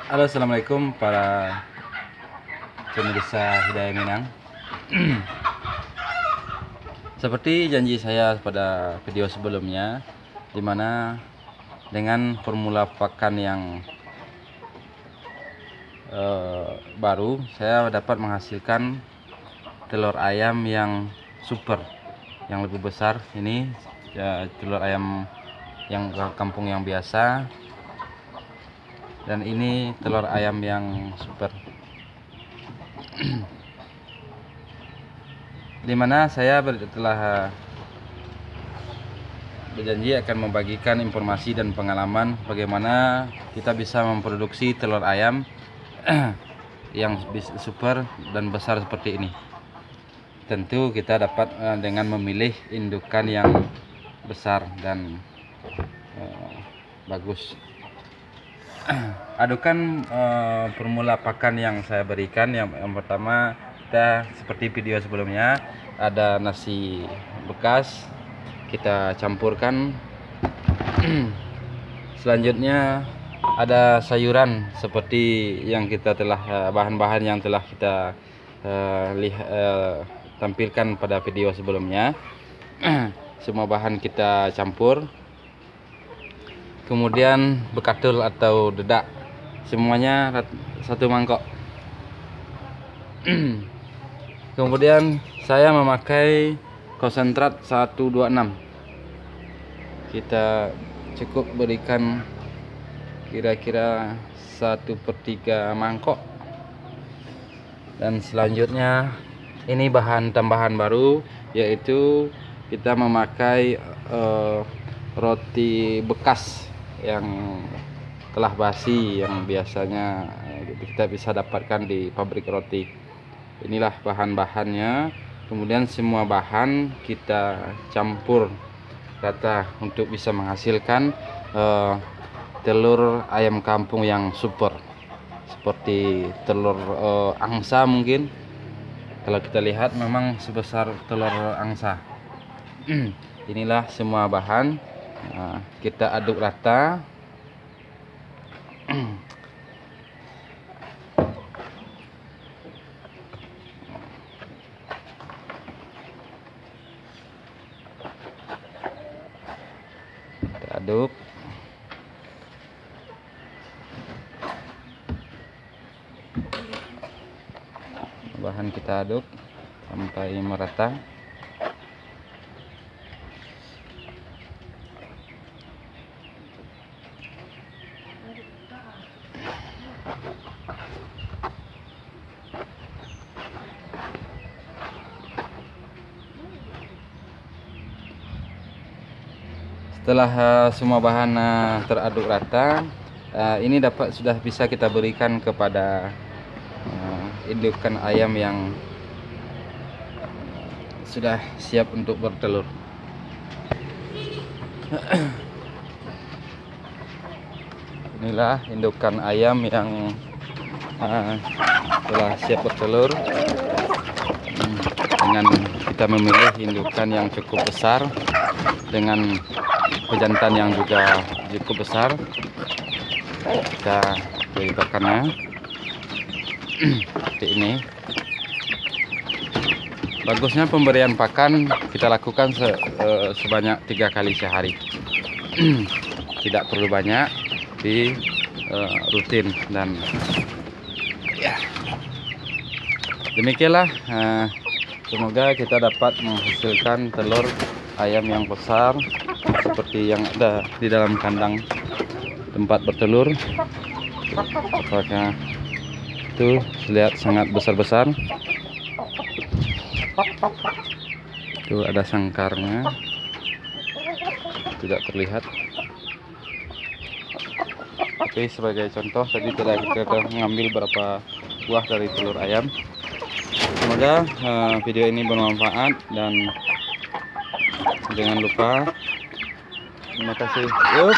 Halo, assalamualaikum para pemirsa Hidayah Minang. Seperti janji saya pada video sebelumnya, dimana dengan formula pakan yang baru, saya dapat menghasilkan telur ayam yang super, yang lebih besar. Ini ya, telur ayam yang kampung yang biasa, dan ini telur ayam yang super. Dimana saya telah berjanji akan membagikan informasi dan pengalaman bagaimana kita bisa memproduksi telur ayam yang super dan besar seperti ini. Tentu kita dapat dengan memilih indukan yang besar dan bagus. Adukan formula pakan yang saya berikan, yang pertama, kita seperti video sebelumnya, ada nasi bekas kita campurkan. Selanjutnya ada sayuran seperti yang kita telah bahan-bahan yang telah kita tampilkan pada video sebelumnya. Semua bahan kita campur. Kemudian bekatul atau dedak, semuanya satu mangkok. Kemudian saya memakai konsentrat 126. Kita cukup berikan kira-kira 1/3 mangkok. Dan selanjutnya ini bahan tambahan baru, yaitu kita memakai roti bekas yang telah basi, yang biasanya kita bisa dapatkan di pabrik roti. Inilah bahan-bahannya. Kemudian semua bahan kita campur rata untuk bisa menghasilkan telur ayam kampung yang super, seperti telur angsa. Mungkin kalau kita lihat memang sebesar telur angsa. Inilah semua bahan. Kita aduk rata. Kita aduk. Bahan kita aduk sampai merata. Setelah semua bahan teraduk rata, ini sudah bisa kita berikan kepada indukan ayam yang sudah siap untuk bertelur. Inilah indukan ayam yang telah siap bertelur. Dengan kita memilih indukan yang cukup besar dengan pejantan yang juga cukup besar, kita beri pakannya seperti ini. Bagusnya pemberian pakan kita lakukan sebanyak 3 kali sehari. Tidak perlu banyak, di rutin. Dan ya, demikianlah. Semoga kita dapat menghasilkan telur ayam yang besar seperti yang ada di dalam kandang tempat bertelur. Apakah itu lihat sangat besar-besar. Itu ada sangkarnya, tidak terlihat. Oke, sebagai contoh tadi kita mengambil berapa buah dari telur ayam. Semoga video ini bermanfaat, dan jangan lupa, terima kasih. Yuk.